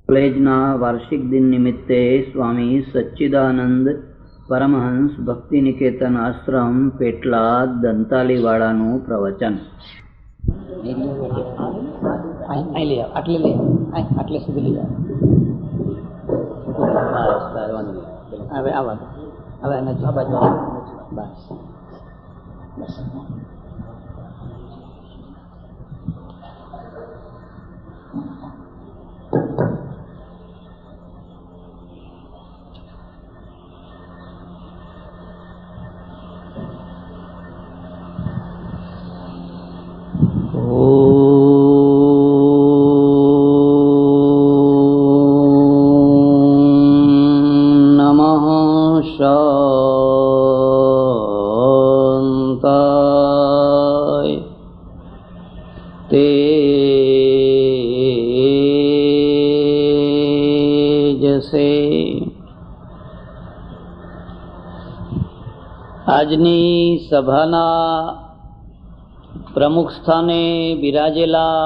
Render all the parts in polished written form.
કોલેજના વાર્ષિક દિન નિમિત્તે સ્વામી સચ્ચિદાનંદ પરમહંસ ભક્તિ નિકેતન આશ્રમ પેટલાદ દંતાલીવાળાનું પ્રવચન. આટલે સુધી લઈ હવે આવા હવે નથી બસ બસ. આજની સભાના પ્રમુખ સ્થાને બિરાજેલા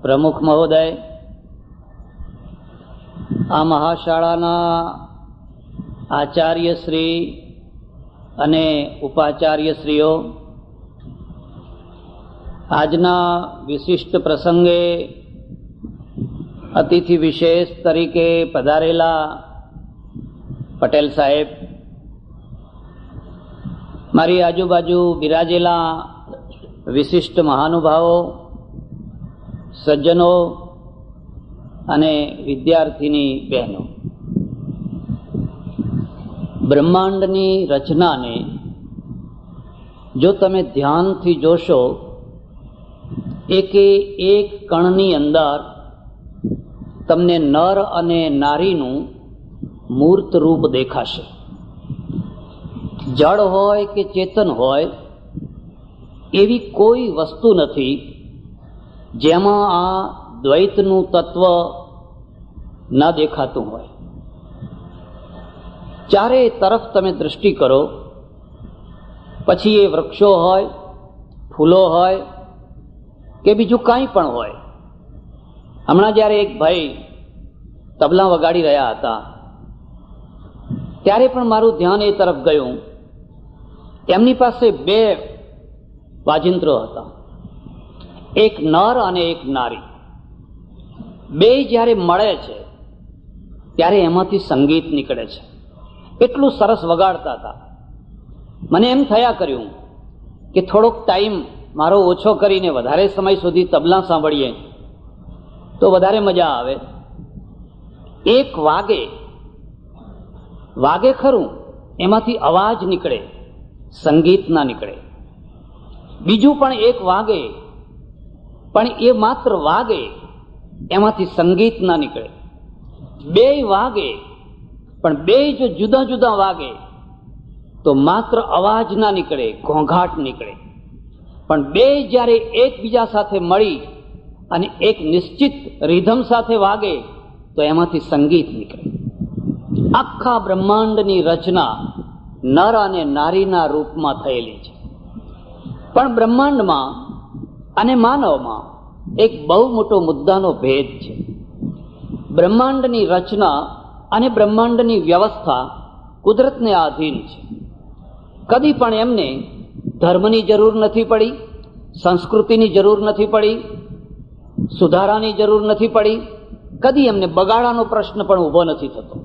પ્રમુખ મહોદય, આ મહાશાળાના આચાર્યશ્રી અને ઉપાચાર્યશ્રીઓ, આજના વિશિષ્ટ પ્રસંગે અતિથિ વિશેષ તરીકે પધારેલા પટેલ સાહેબ, મારી આજુબાજુ બિરાજેલા વિશિષ્ટ મહાનુભાવો, સજ્જનો અને વિદ્યાર્થીની બહેનો, બ્રહ્માંડની રચનાને જો તમે ધ્યાનથી જોશો, એકે એક કણની અંદર તમને નર અને નારીનું મૂર્ત રૂપ દેખાશે. જળ હોય કે ચેતન હોય, એવી કોઈ વસ્તુ નથી જેમાં આ દ્વૈતનું તત્વ ન દેખાતું હોય. ચારે તરફ તમે દૃષ્ટિ કરો, પછી એ વૃક્ષો હોય, ફૂલો હોય કે બીજું કાંઈ પણ હોય. હમણાં જ્યારે એક ભાઈ તબલા વગાડી રહ્યા હતા, ત્યારે પણ મારું ધ્યાન એ તરફ ગયું. એમની પાસે બે વાજિંત્રો હતા, એક નર અને એક નારી. બે જ્યારે મળે છે ત્યારે એમાંથી સંગીત નીકળે છે. એટલું સરસ વગાડતા હતા. મને એમ થયા કર્યું કે થોડોક ટાઈમ મારો ઓછો કરીને વધારે સમય સુધી તબલા સાંભળીએ તો વધારે મજા આવે. એક વાગે ખરું, એમાંથી અવાજ નીકળે, સંગીત ના નીકળે. બીજું પણ એક વાગે, પણ એ માત્ર વાગે, એમાંથી સંગીત ના નીકળે. બે વાગે, પણ બે જો જુદા જુદા વાગે તો માત્ર અવાજ ના નીકળે, ઘોંઘાટ નીકળે. પણ બે જ્યારે એકબીજા સાથે મળી અને એક નિશ્ચિત રિધમ સાથે વાગે તો એમાંથી સંગીત નીકળે. આખા બ્રહ્માંડની રચના નર અને નારીના રૂપમાં થયેલી છે. પણ બ્રહ્માંડમાં અને માનવમાં એક બહુ મોટો મુદ્દાનો ભેદ છે. બ્રહ્માંડની રચના અને બ્રહ્માંડની વ્યવસ્થા કુદરતને આધીન છે. કદી પણ એમને ધર્મની જરૂર નથી પડી, સંસ્કૃતિની જરૂર નથી પડી, સુધારાની જરૂર નથી પડી. કદી એમને બગાડાનો પ્રશ્ન પણ ઊભો નથી થતો.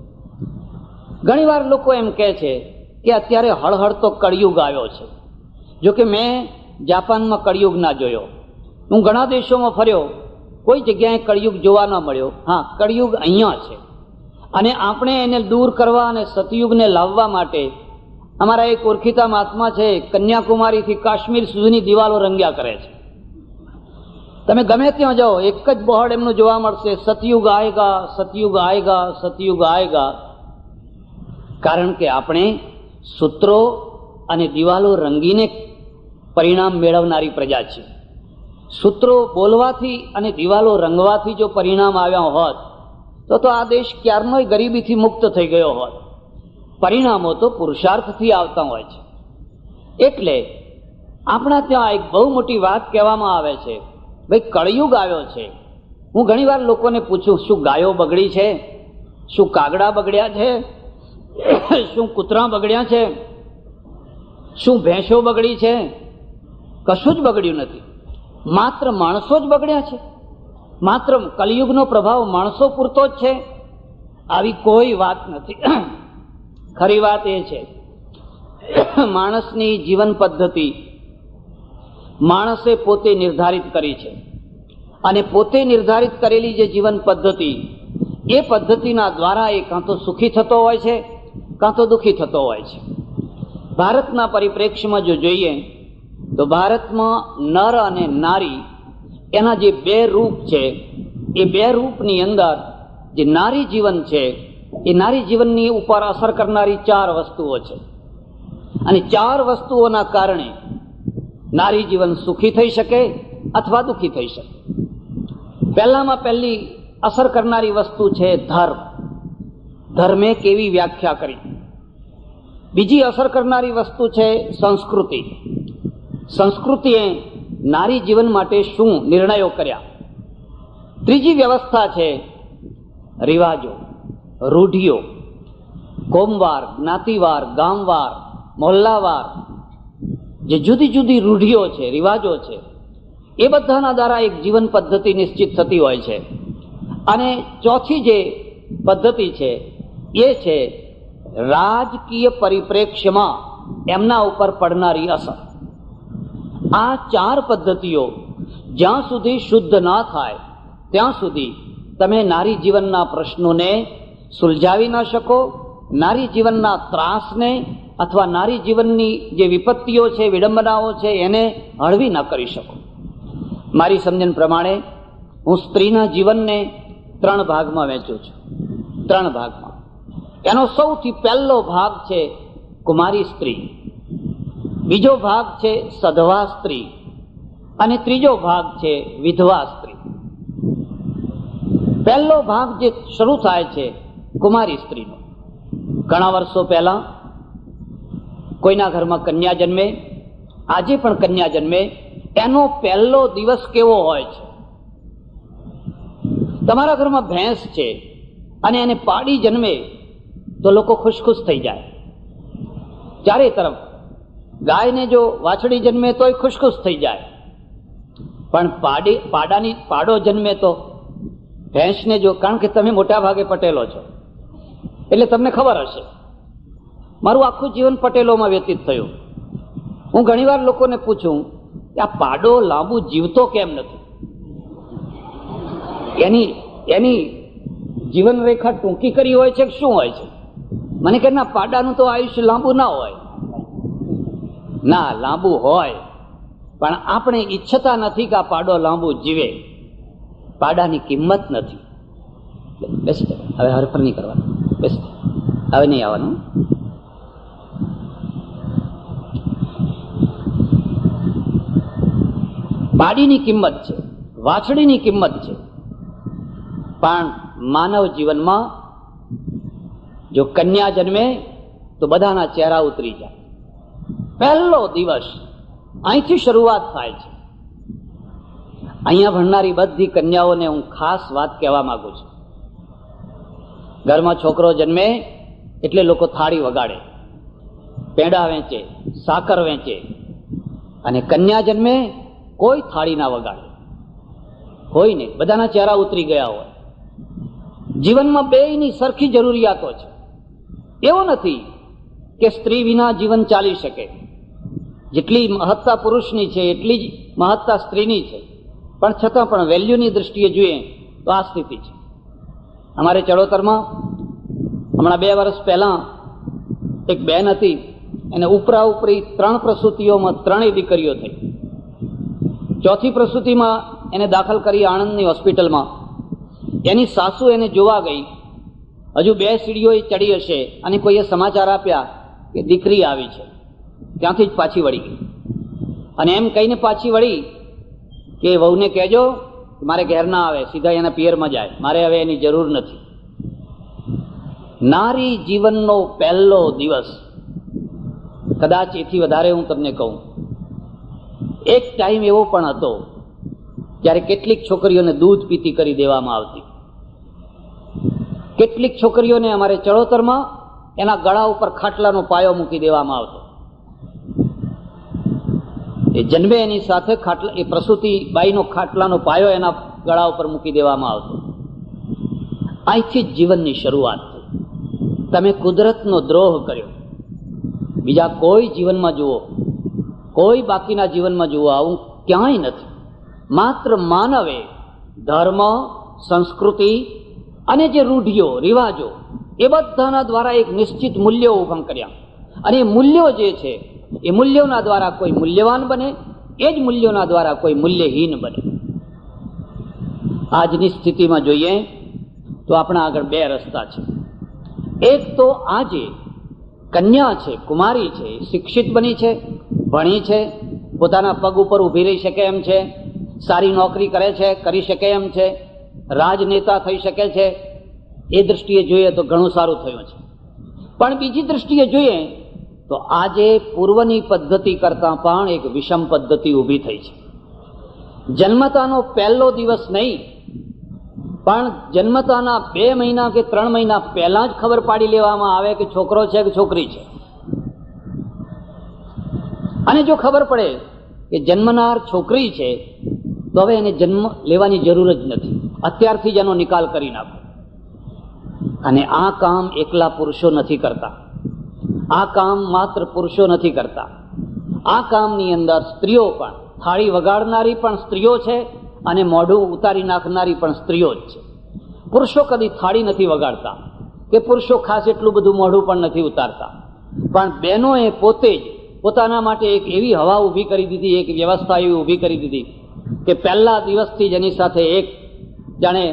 ઘણીવાર લોકો એમ કહે છે કે અત્યારે હળહળતો કળિયુગ આવ્યો છે. જોકે મેં જાપાનમાં કળિયુગ ના જોયો. હું ઘણા દેશોમાં ફર્યો, કોઈ જગ્યાએ કળિયુગ જોવા ન મળ્યો. હા, કળિયુગ અહીંયા છે અને આપણે એને દૂર કરવા અને સતયુગને લાવવા માટે અમારા એક ઓળખીતા મહાત્મા છે, કન્યાકુમારીથી કાશ્મીર સુધીની દિવાલો રંગ્યા કરે છે. તમે ગમે ત્યાં જાઓ, એક જ બોર્ડ એમનું જોવા મળશે, સતયુગ આયેગા, સતયુગ આયેગા, સતયુગ આયેગા. કારણ કે આપણે સૂત્રો અને દિવાલો રંગીને પરિણામ મેળવનારી પ્રજા છે. સૂત્રો બોલવાથી અને દિવાલો રંગવાથી જો પરિણામ આવ્યા હોત તો આ દેશ ક્યારનોય ગરીબીથી મુક્ત થઈ ગયો હોત. પરિણામો તો પુરુષાર્થથી આવતા હોય છે. એટલે આપણા ત્યાં એક બહુ મોટી વાત કહેવામાં આવે છે, ભાઈ કળિયુગ આવ્યો છે હું ઘણીવાર લોકોને પૂછું, શું ગાયો બગડી છે? શું કાગડા બગડ્યા છે? શું કૂતરા બગડ્યા છે? શું ભેંસો બગડી છે? કશું જ બગડ્યું નથી. માત્ર માણસો જ બગડ્યા છે. માત્ર કલિયુગનો પ્રભાવ માણસો પૂરતો જ છે, આવી કોઈ વાત નથી. ખરી વાત એ છે, માણસની જીવન પદ્ધતિ માણસે પોતે નિર્ધારિત કરી છે, અને પોતે નિર્ધારિત કરેલી જે જીવન પદ્ધતિ, એ પદ્ધતિના દ્વારા એ કાં તો સુખી થતો હોય છે, કાં તો દુઃખી થતો હોય છે. ભારતના પરિપ્રેક્ષ્યમાં જો જોઈએ તો ભારતમાં નર અને નારી એના જે બે રૂપ છે, એ બે રૂપની અંદર જે નારી જીવન છે, એ નારી જીવનની ઉપર અસર કરનારી 4 વસ્તુઓ છે, અને 4 વસ્તુઓના કારણે નારી જીવન સુખી થઈ શકે અથવા દુઃખી થઈ શકે. પહેલામાં પહેલી અસર કરનારી વસ્તુ છે ધર્મ. ધર્મે કેવી વ્યાખ્યા કરી. બીજી અસર કરનારી વસ્તુ છે સંસ્કૃતિ. સંસ્કૃતિએ નારી જીવન માટે શું નિર્ણયો કર્યા. ત્રીજી વ્યવસ્થા છે રિવાજો, રૂઢિઓ, કોમવાર, જ્ઞાતિવાર, ગામવાર, મોહલ્લાવાર, જે જુદી જુદી રૂઢિઓ છે, રિવાજો છે, એ બધાના દ્વારા એક જીવન પદ્ધતિ નિશ્ચિત થતી હોય છે. અને ચોથી જે પદ્ધતિ છે એ છે રાજકીય પરિપ્રેક્ષ્યમાં એમના ઉપર પડનારી અસર. આ 4 પદ્ધતિઓ જ્યાં સુધી શુદ્ધ ન થાય ત્યાં સુધી તમે નારી જીવનના પ્રશ્નોને સુલઝાવી ન શકો, નારી જીવનના ત્રાસને અથવા નારી જીવનની જે વિપત્તિઓ છે, વિડંબનાઓ છે, એને હળવી ન કરી શકો. મારી સમજણ પ્રમાણે હું સ્ત્રીના જીવનને 3 ભાગમાં વહેંચું છું. 3 ભાગમાં. એનો સૌથી પહેલો ભાગ છે કુમારી સ્ત્રી, બીજો ભાગ છે સધવા સ્ત્રી, અને ત્રીજો ભાગ છે વિધવા સ્ત્રી. પહેલો ભાગ જે શરૂ થાય છે કુમારી સ્ત્રીનો. ઘણા વર્ષો પહેલા કોઈના ઘરમાં કન્યા જન્મે, આજે પણ કન્યા જન્મે, એનો પહેલો દિવસ કેવો હોય છે? તમારા ઘરમાં ભેંસ છે અને એને પાડી જન્મે તો લોકો ખુશ થઈ જાય. ચારે તરફ ગાયને જો વાછડી જન્મે તોય ખુશ થઈ જાય, પણ પાડો જન્મે તો ભેંસને જો, કારણ કે તમે મોટા ભાગે પટેલો છો એટલે તમને ખબર હશે. મારું આખું જીવન પટેલોમાં વ્યતીત થયું. હું ઘણીવાર લોકોને પૂછું કે આ પાડો લાંબુ જીવતો કેમ નથી? એની જીવન રેખા ટૂંકી કરી હોય છે કે શું હોય છે? મને કે ના, પાડાનું તો આયુષ્ય લાંબુ ના હોય. ના, લાંબુ હોય, પણ આપણે ઈચ્છતા નથી કે આ પાડો લાંબુ જીવે. પાડાની કિંમત નથી. બેસી જાઓ, હવે હરફર નહીં કરવાનું. બેસી જાઓ, હવે નહીં આવવાનું. પાડીની કિંમત છે, વાછડીની કિંમત છે, પણ માનવ જીવનમાં જો કન્યા જન્મે તો બધાના ચહેરા ઉતરી જાય. પહેલો દિવસ અહીંથી શરૂઆત થાય છે. અહીંયા ભણનારી બધી કન્યાઓને હું ખાસ વાત કહેવા માંગુ છું. ઘરમાં છોકરો જન્મે એટલે લોકો થાળી વગાડે, પેંડા વેચે, સાકર વેચે, અને કન્યા જન્મે કોઈ થાળી ના વગાડે, કોઈ નહીં. બધાના ચહેરા ઉતરી ગયા હોય. જીવનમાં બેયની સરખી જરૂરિયાતો છે. એવું નથી કે સ્ત્રી વિના જીવન ચાલી શકે. જેટલી મહત્તા પુરુષની છે એટલી જ મહત્તા સ્ત્રીની છે, પણ છતાં પણ વેલ્યુની દ્રષ્ટિએ જોઈએ તો આ સ્થિતિ છે. અમારે ચડોતરમાં હમણાં 2 વર્ષ પહેલા એક બહેન હતી, એને ઉપરા ઉપરી 3 પ્રસૂતિઓમાં 3 દીકરીઓ થઈ. ચોથી પ્રસૂતિમાં એને દાખલ કરી આણંદની હોસ્પિટલમાં. એની સાસુ એને જોવા ગઈ. હજુ 2 સીડીઓ ચડી હશે અને કોઈએ સમાચાર આપ્યા કે દીકરી આવી છે. ત્યાંથી જ પાછી વળી ગઈ, અને એમ કહીને પાછી વળી કે વહુને કહેજો મારે ઘેર ના આવે, સીધા એના પિયરમાં જાય, મારે હવે એની જરૂર નથી. નારી જીવનનો પહેલો દિવસ, કદાચ એથી વધારે હું તમને કહું, એક ટાઈમ એવો પણ હતો ત્યારે કેટલીક છોકરીઓને દૂધ પીતી કરી દેવામાં આવતી. કેટલીક છોકરીઓને અમારે ચડોતરમાં એના ગળા ઉપર ખાટલાનો પાયો મૂકી દેવામાં આવતો. એ જન્મે એની સાથે ખાટલા, એ પ્રસૂતિ બાઈનો ખાટલાનો પાયો એના ગળા ઉપર મૂકી દેવામાં આવતો. અહીંથી જ જીવનની શરૂઆત થઈ. તમે કુદરતનો દ્રોહ કર્યો. બીજા કોઈ જીવનમાં જુઓ, કોઈ બાકીના જીવનમાં જુઓ, આવું ક્યાંય નથી. માત્ર માનવે ધર્મ, સંસ્કૃતિ અને જે રૂઢિઓ, રિવાજો, એ બધાના દ્વારા એક નિશ્ચિત મૂલ્યો ઉભા કર્યા. અને એ મૂલ્યો જે છે, એ મૂલ્યોના દ્વારા કોઈ મૂલ્યવાન બને, એ જ મૂલ્યોના દ્વારા કોઈ મૂલ્યહીન બને. આજની સ્થિતિમાં જોઈએ તો આપણા આગળ બે રસ્તા છે. એક તો આજે કન્યા છે, કુમારી છે, શિક્ષિત બની છે, ભણી છે, પોતાના પગ ઉપર ઊભી રહી શકે એમ છે, સારી નોકરી કરે છે, કરી શકે એમ છે, રાજનેતા થઈ શકે છે. એ દૃષ્ટિએ જોઈએ તો ઘણું સારું થયું છે. પણ બીજી દૃષ્ટિએ જોઈએ તો આજે પૂર્વની પદ્ધતિ કરતાં પણ એક વિષમ પદ્ધતિ ઊભી થઈ છે. જન્મતાનો પહેલો દિવસ નહીં, પણ જન્મતાના 2 મહિના કે 3 મહિના પહેલા જ ખબર પાડી લેવામાં આવે કે છોકરો છે કે છોકરી છે. અને જો ખબર પડે કે જન્મનાર છોકરી છે તો હવે એને જન્મ લેવાની જરૂર જ નથી, અત્યારથી જ એનો નિકાલ કરી નાખો. અને આ કામ એકલા પુરુષો નથી કરતા, આ કામ માત્ર પુરુષો નથી કરતા. આ કામની અંદર સ્ત્રીઓ પણ, થાળી વગાડનારી પણ સ્ત્રીઓ છે અને મોઢું ઉતારી નાખનારી પણ સ્ત્રીઓ જ છે. પુરુષો કદી થાળી નથી વગાડતા કે પુરુષો ખાસ એટલું બધું મોઢું પણ નથી ઉતારતા. પણ બહેનોએ પોતે જ પોતાના માટે એક એવી હવા ઊભી કરી દીધી, એક વ્યવસ્થા એવી ઊભી કરી દીધી કે પહેલા દિવસથી જ એની સાથે એક જાણે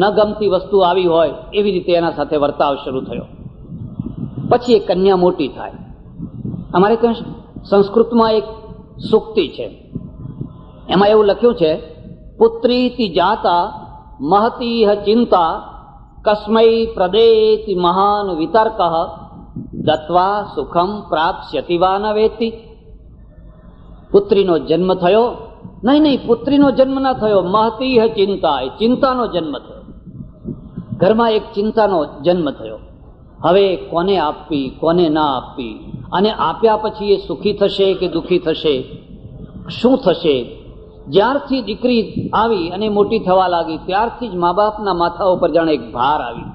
ન ગમતી વસ્તુ આવી હોય એવી રીતે એના સાથે વર્તાવ શરૂ થયો. પછી એ કન્યા મોટી થાય. અમારે ત્યાં સંસ્કૃતમાં એક સૂક્તિ છે, એમાં એવું લખ્યું છે, પુત્રીતિ જાતા મહતીહ ચિંતા કસ્મૈ પ્રદેતિ મહાન વિતર્ક દત્વા સુખમ પ્રાપ્સ્યતિ વા ન વેતિ. પુત્રીનો જન્મ થયો, નહીં, પુત્રીનો જન્મ ના થયો, મહતીહ ચિંતા, એ ચિંતાનો જન્મ થયો. ઘરમાં એક ચિંતાનો જન્મ થયો. હવે કોને આપવી, કોને ના આપવી, અને આપ્યા પછી એ સુખી થશે કે દુઃખી થશે, શું થશે? જ્યારથી દીકરી આવી અને મોટી થવા લાગી ત્યારથી જ મા બાપના માથા ઉપર જાણે એક ભાર આવી.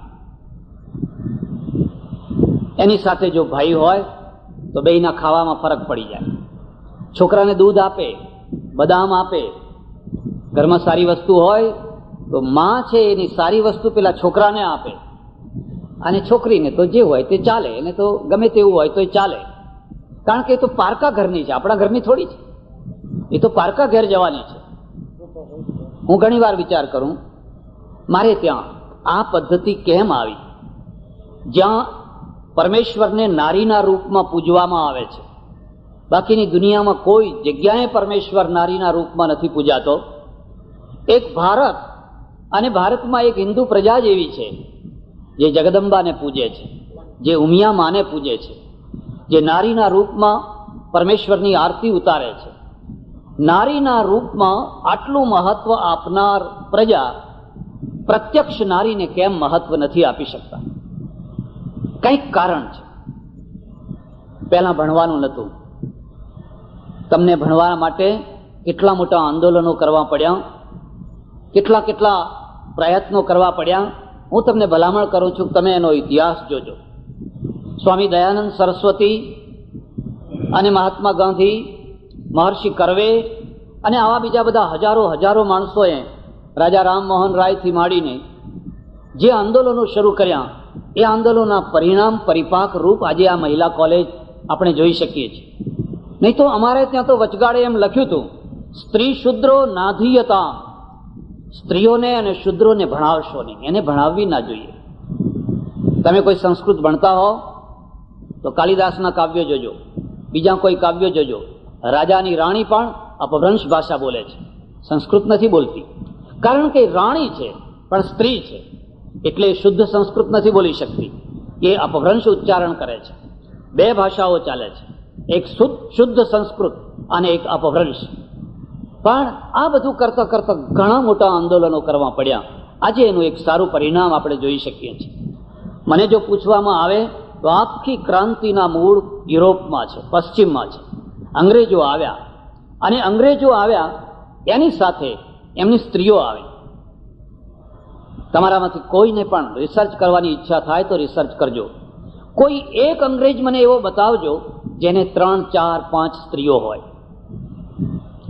એની સાથે જો ભાઈ હોય તો બેયના ખાવામાં ફરક પડી જાય. છોકરાને દૂધ આપે, બદામ આપે, ઘરમાં સારી વસ્તુ હોય તો માં છે એની સારી વસ્તુ પેલા છોકરાને આપે, અને છોકરીને તો જે હોય તે ચાલે, એને તો ગમે તેવું હોય તો ચાલે. કારણ કે એ તો પારકા ઘરની છે, આપણા ઘરની થોડી છે. એ તો પારકા ઘેર જવાની છે. હું ઘણી વાર વિચાર કરું, મારે ત્યાં આ પદ્ધતિ કેમ આવી, જ્યાં પરમેશ્વરને નારીના રૂપમાં પૂજવામાં આવે છે. બાકીની દુનિયામાં કોઈ જગ્યાએ પરમેશ્વર નારીના રૂપમાં નથી પૂજાતો. એક ભારત, અને ભારતમાં એક હિન્દુ પ્રજા જ એવી છે જે જગદંબાને પૂજે છે, જે ઉમિયા માને પૂજે છે, જે નારીના રૂપમાં પરમેશ્વરની આરતી ઉતારે છે. નારીના રૂપમાં આટલું મહત્વ આપનાર પ્રજા પ્રત્યક્ષ નારીને કેમ મહત્વ નથી આપી શકતા? કંઈક કારણ છે. પહેલા ભણવાનું નહોતું. તમને ભણવા માટે કેટલા મોટા આંદોલનો કરવા પડ્યા, કેટલા પ્રયત્નો કરવા પડ્યા. હું તમને ભલામણ કરું છું, તમે એનો ઇતિહાસ જોજો. સ્વામી દયાનંદ સરસ્વતી અને મહાત્મા ગાંધી, મહર્ષિ કર્વે અને આવા બીજા બધા હજારો માણસોએ રાજા રામમોહન રાયથી માંડીને જે આંદોલનો શરૂ કર્યા, એ આંદોલનના પરિણામ, પરિપાક રૂપ આજે આ મહિલા કોલેજ આપણે જોઈ શકીએ છીએ. નહીં તો અમારે ત્યાં તો વચગાળે એમ લખ્યું હતું, સ્ત્રી શુદ્રો નાધીયતા, સ્ત્રીઓને અને શુદ્રોને ભણાવશો નહીં, એને ભણાવવી ના જોઈએ. તમે કોઈ સંસ્કૃત ભણતા હો તો કાલિદાસના કાવ્યો જોજો, બીજા કોઈ કાવ્યો જોજો. રાજાની રાણી પણ અપભ્રંશ ભાષા બોલે છે, સંસ્કૃત નથી બોલતી. કારણ કે રાણી છે પણ સ્ત્રી છે, એટલે શુદ્ધ સંસ્કૃત નથી બોલી શકતી, એ અપભ્રંશ ઉચ્ચારણ કરે છે. 2 ભાષાઓ ચાલે છે, એક શુદ્ધ સંસ્કૃત અને એક અપભ્રંશ. પણ આ બધું કરતા કરતા ઘણા મોટા આંદોલનો કરવા પડ્યા. આજે એનું એક સારું પરિણામ આપણે જોઈ શકીએ છીએ. મને જો પૂછવામાં આવે તો આખી ક્રાંતિના મૂળ યુરોપમાં છે, પશ્ચિમમાં છે. અંગ્રેજો આવ્યા, અને અંગ્રેજો આવ્યા એની સાથે એમની સ્ત્રીઓ આવી. તમારામાંથી કોઈને પણ રિસર્ચ કરવાની ઈચ્છા થાય તો રિસર્ચ કરજો. કોઈ એક અંગ્રેજ મને એવો બતાવજો જેને 3, 4, 5 સ્ત્રીઓ હોય.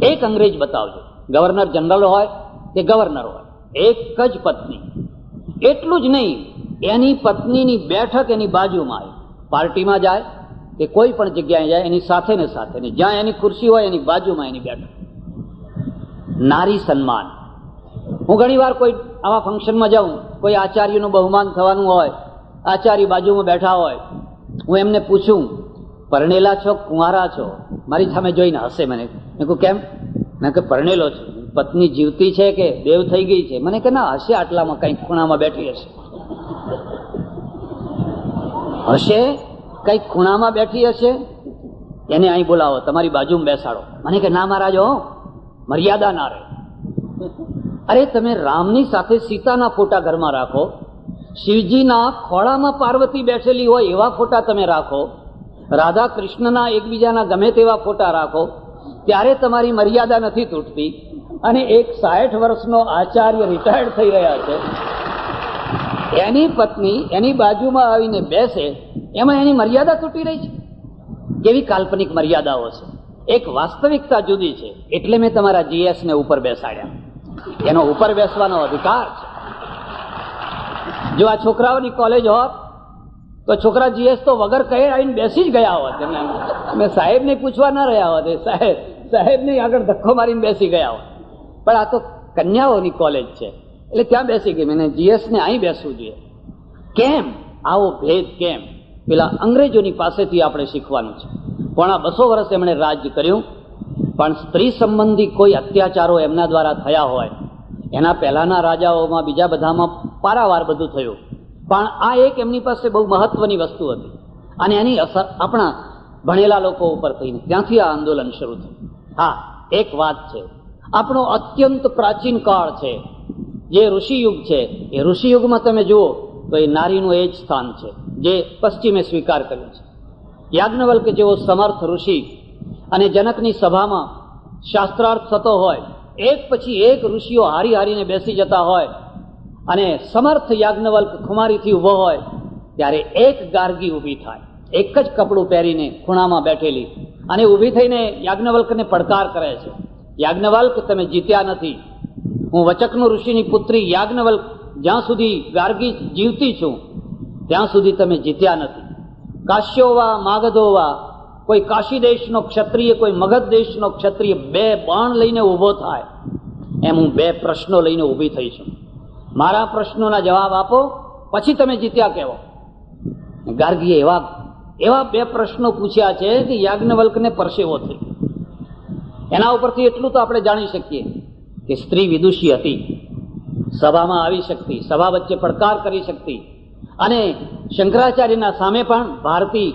એક અંગ્રેજ બતાવજો. ગવર્નર જનરલ હોય કે ગવર્નર હોય, એક જ પત્ની. એટલું જ નહીં, એની પત્નીની બેઠક એની બાજુમાં આવે. પાર્ટીમાં જાય કે કોઈ પણ જગ્યાએ જાય એની સાથે ને સાથે, જ્યાં એની ખુરશી હોય એની બાજુમાં એની બેઠક. નારી સન્માન. હું ઘણી વાર કોઈ આવા ફંક્શનમાં જાઉં, કોઈ આચાર્યનું બહુમાન થવાનું હોય, આચાર્ય બાજુમાં બેઠા હોય, હું એમને પૂછું, પરણેલા છો કુંવારા છો? મારી સામે જોઈને હસે. મેં કહું કેમ? મેં કે પરણેલો છું. પત્ની જીવતી છે કે દેવ થઈ ગઈ છે? મને કે ના, હશે આટલામાં, કઈક ખૂણામાં બેઠી હશે. હશે કઈક ખૂણામાં બેઠી હશે, એને અહીં બોલાવો, તમારી બાજુમાં બેસાડો. મને કે ના મહારાજ, હો મર્યાદા ના રહે. અરે તમે રામની સાથે સીતાના ફોટા ઘરમાં રાખો, શિવજીના ખોળામાં પાર્વતી બેઠેલી હોય એવા ફોટા તમે રાખો, રાધા કૃષ્ણના એકબીજાના ગમે તેવા ફોટા રાખો, ત્યારે તમારી મર્યાદા નથી તૂટતી. અને એક 60 વર્ષનો આચાર્ય રિટાયર્ડ થઈ રહ્યા છે, એની પત્ની એની બાજુમાં આવીને બેસે, એમાં એની મર્યાદા તૂટી રહી છે. કેવી કાલ્પનિક મર્યાદાઓ છે! એક વાસ્તવિકતા જુદી છે. એટલે મેં તમારા GS ને ઉપર બેસાડ્યા. એનો ઉપર બેસવાનો અધિકાર છે. જો આ છોકરાઓની કોલેજ હોત તો છોકરા GS તો વગર કહે આવીને બેસી જ ગયા હોત. મેં સાહેબને પૂછવા ના રહ્યા હોત, સાહેબને આગળ ધક્કો મારીને બેસી ગયા હોત. પણ આ તો કન્યાઓની કોલેજ છે એટલે ત્યાં બેસી ગઈ. મેં GS ને અહીં બેસવું જોઈએ. કેમ આવો ભેદ? કેમ? પેલા અંગ્રેજોની પાસેથી આપણે શીખવાનું છે. પોણા 200 વર્ષ એમણે રાજ્ય કર્યું, પણ સ્ત્રી સંબંધી કોઈ અત્યાચારો એમના દ્વારા થયા હોય, એના પહેલાના રાજાઓમાં, બીજા બધામાં પારાવાર બધું થયું, પણ આ એક એમની પાસે બહુ મહત્વની વસ્તુ હતી. અને એની અસર આપણા ભણેલા લોકો ઉપર થઈને ત્યાંથી આ આંદોલન શરૂ થયું. હા, એક વાત છે, આપણો અત્યંત પ્રાચીન કાળ છે, જે ઋષિયુગ છે, એ ઋષિયુગમાં તમે જુઓ તો એ નારીનું એ જ સ્થાન છે જે પશ્ચિમે સ્વીકાર કર્યું છે. યાજ્ઞવલ્ક જેવો સમર્થ ઋષિ અને જનકની સભામાં શાસ્ત્રાર્થ થતો હોય, એક પછી એક ઋષિઓ હારી હારીને બેસી જતા હોય, અને સમર્થ યાજ્ઞવલ્ક ખુમારીથી ઉભો હોય, ત્યારે એક ગાર્ગી ઊભી થાય, એક જ કપડું પહેરીને ખૂણામાં બેઠેલી, અને ઊભી થઈને યાજ્ઞવલ્કને પડકાર કરે છે, યાજ્ઞવલ્ક તમે જીત્યા નથી. હું વચકનું ઋષિની પુત્રી યાજ્ઞવલ્ક જ્યાં સુધી ગાર્ગી જીવતી છું ત્યાં સુધી તમે જીત્યા નથી. કાશ્યોવા માગધોવા, કોઈ કાશી દેશનો ક્ષત્રિય, કોઈ મગધ દેશનો ક્ષત્રિય 2 બાણ લઈને ઊભો થાય, એમ હું 2 પ્રશ્નો લઈને ઊભી થઈ છું. મારા પ્રશ્નોના જવાબ આપો, પછી તમે જીત્યા કહેવો. ગાર્ગીએ એવા 2 પ્રશ્નો પૂછ્યા છે કે યાજ્ઞવલ્કને પરસેવો થઈ. એના ઉપરથી એટલું તો આપણે જાણી શકીએ કે સ્ત્રી વિદુષી હતી, સભામાં આવી શકતી, સભા વચ્ચે પડકાર કરી શકતી, અને શંકરાચાર્યના સામે પણ ભારતી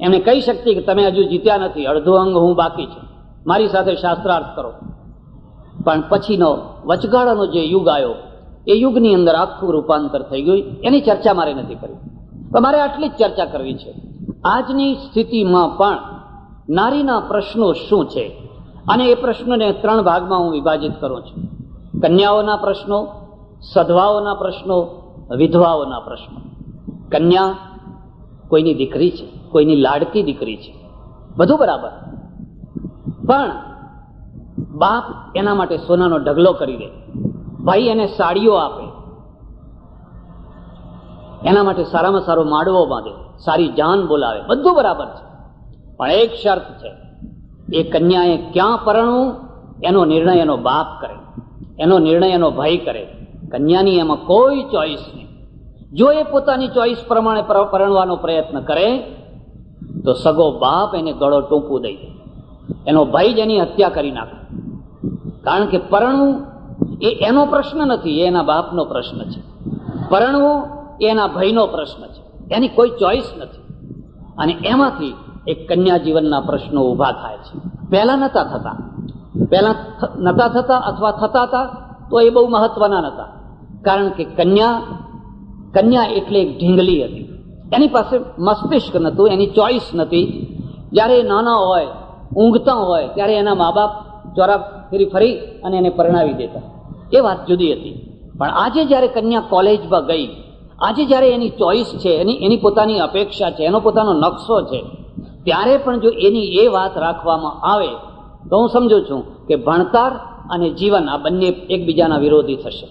એમને કહી શકતી કે તમે હજુ જીત્યા નથી, અડધો અંગ હું બાકી છું, મારી સાથે શાસ્ત્રાર્થ કરો. પણ પછીનો વચગાળાનો જે યુગ આવ્યો, એ યુગની અંદર આખું રૂપાંતર થઈ ગયું. એની ચર્ચા મારે નથી કરવી, પણ મારે આટલી જ ચર્ચા કરવી છે. આજની સ્થિતિમાં પણ નારીના પ્રશ્નો શું છે, અને એ પ્રશ્નોને 3 ભાગમાં હું વિભાજિત કરું છું. કન્યાઓના પ્રશ્નો, સધવાઓના પ્રશ્નો, વિધવાઓના પ્રશ્નો. કન્યા કોઈની દીકરી છે, કોઈની લાડકી દીકરી છે, બધું બરાબર, પણ બાપ એના માટે સોનાનો ઢગલો કરી દે, ભાઈ એને સાડીઓ આપે, એના માટે સારામાં સારો માડવો બાંધે, સારી જાન બોલાવે, બધું બરાબર છે. પણ એક શરત છે, એ કન્યાએ ક્યાં પરણવું એનો નિર્ણય એનો બાપ કરે, એનો નિર્ણય એનો ભાઈ કરે. કન્યાની એમાં કોઈ ચોઈસ નહીં. જો એ પોતાની ચોઈસ પ્રમાણે પરણવાનો પ્રયત્ન કરે તો સગો બાપ એને ગળો ટૂંપું દઈ દે, એનો ભાઈ જ એની હત્યા કરી નાખે. કારણ કે પરણવું એ એનો પ્રશ્ન નથી, એ એના બાપનો પ્રશ્ન છે. પરણવું એ એના ભાઈનો પ્રશ્ન છે, એની કોઈ ચોઈસ નથી. અને એમાંથી એક કન્યા જીવનના પ્રશ્નો ઊભા થાય છે. પહેલા નતા થતા, પહેલા નતા થતા અથવા થતા હતા તો એ બહુ મહત્વના નતા, કારણ કે કન્યા એટલે એક ઢીંગલી હતી. એની પાસે મસ્તિષ્ક નહોતું, એની ચોઈસ નથી. જ્યારે નાના હોય, ઊંઘતા હોય, ત્યારે એના મા બાપ ચોરા ફરી અને એને પરણાવી દેતા. એ વાત જુદી હતી. પણ આજે જ્યારે કન્યા કોલેજમાં ગઈ, આજે જ્યારે એની ચોઈસ છે, એની પોતાની અપેક્ષા છે, એનો પોતાનો નકશો છે, ત્યારે પણ જો એની એ વાત રાખવામાં આવે તો હું સમજુ છું કે ભણતર અને જીવન આ બંને એકબીજાના વિરોધી થશે.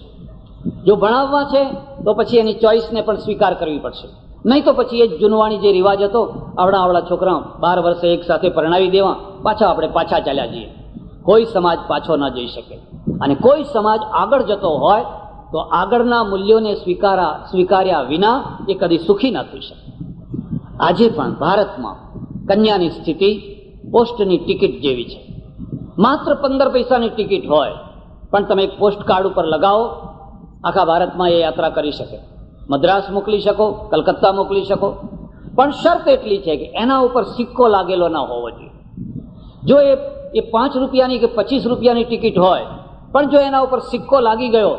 જો ભણાવવા છે તો પછી એની ચોઈસને પણ સ્વીકાર કરવી પડશે, નહીં તો પછી એ જૂનવાણી જે રિવાજ હતો, આવડા છોકરા 12 વર્ષે એક સાથે પરણાવી દેવા, આપણે પાછા ચાલ્યા જઈએ. કોઈ સમાજ પાછો ન જઈ શકે. અને કોઈ સમાજ આગળ જતો હોય તો આગળના મૂલ્યોને સ્વીકાર્યા વિના એ કદી સુખી ન થઈ શકે. આજે પણ ભારતમાં કન્યાની સ્થિતિ પોસ્ટની ટિકિટ જેવી છે. માત્ર 15 પૈસાની ટિકિટ હોય પણ તમે એક પોસ્ટ કાર્ડ ઉપર લગાવો, આખા ભારતમાં એ યાત્રા કરી શકે. મદ્રાસ મોકલી શકો, કલકત્તા મોકલી શકો, પણ શરત એટલી છે કે એના ઉપર સિક્કો લાગેલો ના હોવો જોઈએ. જો એ 5 રૂપિયાની કે 25 રૂપિયાની ટિકિટ હોય પણ જો એના ઉપર સિક્કો લાગી ગયો